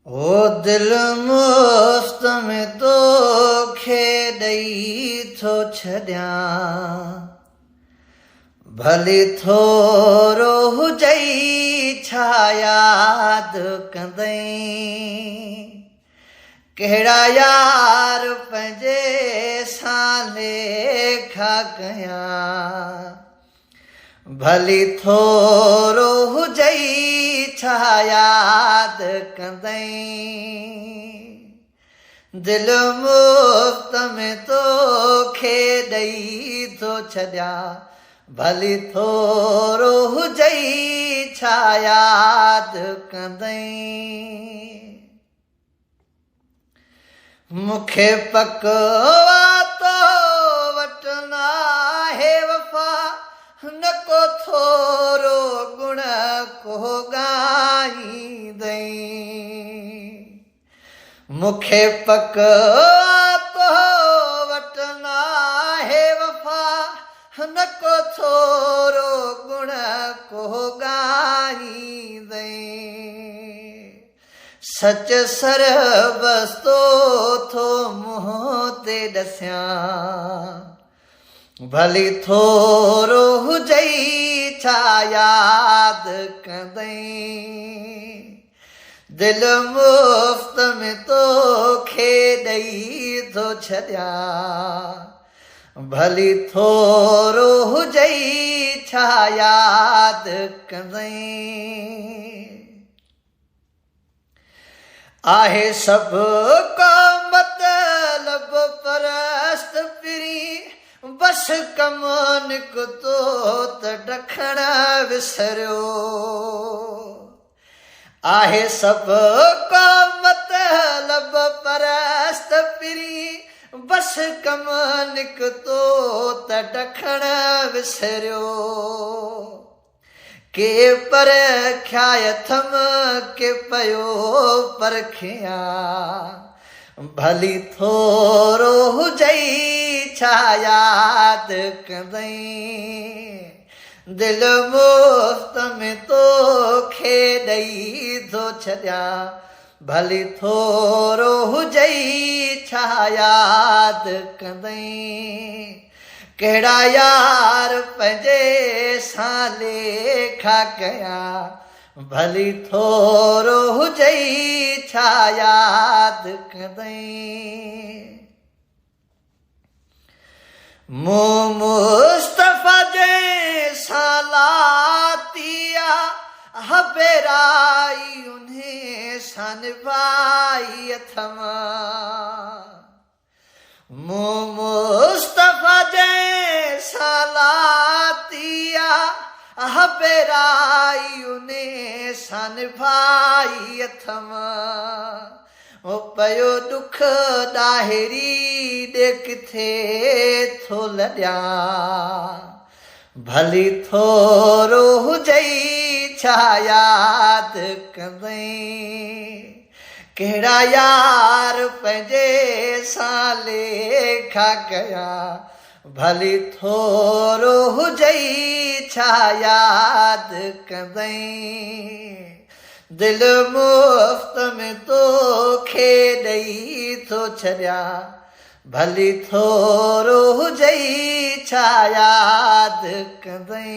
ओ दिल मुफ्त में तो खेॾई थो छॾियां भली थोरो हुजई छा यादि कंदई कहिड़ा यार पंहिंजे सां लेखा कयां भली थोरो हुजई छा यादि कंदई दिल मुफ्त में तो खेॾई थो छॾियां भली थोरो हुजई छा यादि कंदई मूंखे पक तो वटि नाहे वफ़ा न को थोरो गुण को ॻाईंदई मूंखे पक तो वटि नाहे वफ़ा न को थोरो गुण को ॻाईंदई सच सरबस तो थो मुंहं ते ॾसियां भली थोरो हुजई छा यादि कंदई दिल मुफ्त में तो खेॾई थो छॾियां भली थोरो हुजई छा यादि कंदई आहे सभु को मतलब परस्त पिरी बस कम निकितो त ॾखण विसरियो आहे सभु को मतलब परस्त पिरी बस कम निकितो त ॾखण विसरियो के परख्याय थम के पयो परखियां भली थोरो हुजई छा यादि कंदई दिल मुफ्त में तो खेॾई थो छॾियां भली थोरो हुजई छा यादि कंदई कहिड़ा यार पंहिंजे सां लेखा कयां भली थोरो हुजई छा यादि कंदई मूं मुस्तफ़ा जे सां लातिया हबेराई उन्हे सां निभाई अथमां मूं मुस्तफ़ा जे सां लातिया हबेराई उन्हे सां निभाई अथमां ओ पयो दुख ॾाहिरी ॾे किथे थो लॾियां भली थोरो हुजई छा यादि कंदई कहिड़ा यार पंहिंजे सां लेखा कयां भली थोरो हुजई छा यादि कंदई दिल मुफ्त में तो खेॾई थो छॾियां भली थोरो हुजई छा यादि कंदई